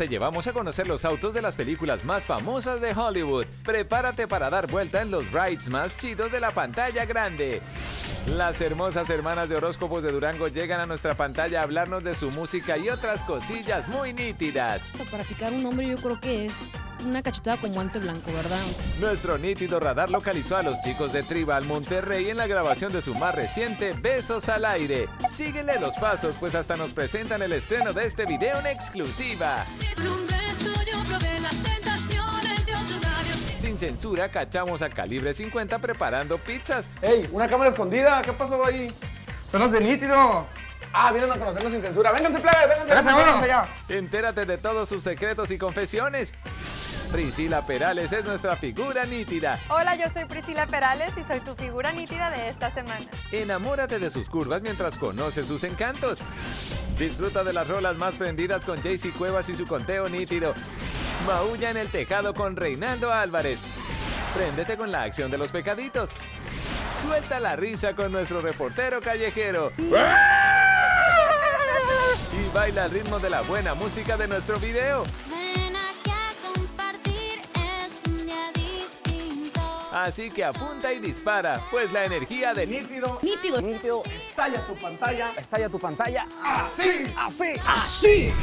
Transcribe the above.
te llevamos a conocer los autos de las películas más famosas de Hollywood. Prepárate para dar vuelta en los rides más chidos de la pantalla grande. Las hermosas hermanas de Horóscopos de Durango llegan a nuestra pantalla a hablarnos de su música y otras cosillas muy nítidas. Para picar un hombre yo creo que es una cachetada con guante blanco, ¿verdad? Nuestro nítido radar localizó a los chicos de Tribal Monterrey en la grabación de su más reciente Besos al Aire. Síguele los pasos, pues hasta nos presentan el estreno de este video en exclusiva. Sin censura, cachamos a Calibre 50 preparando pizzas. ¡Ey! ¡Una cámara escondida! ¿Qué pasó ahí? Son los de Nítido. Ah, vienen a conocernos sin censura. ¡Vénganse, plebes! ¡Vénganse! Vámonos allá. Entérate de todos sus secretos y confesiones. Priscila Perales es nuestra figura nítida. Hola, yo soy Priscila Perales y soy tu figura nítida de esta semana. Enamórate de sus curvas mientras conoces sus encantos. Disfruta de las rolas más prendidas con Jaycee Cuevas y su conteo nítido. Maulla en el tejado con Reinaldo Álvarez. Préndete con la acción de los pecaditos. Suelta la risa con nuestro reportero callejero. Y baila al ritmo de la buena música de nuestro video. Así que apunta y dispara, pues la energía de Nítido. Nítido. Estalla tu pantalla. Estalla tu pantalla. ¡Así! Así. ¡Así!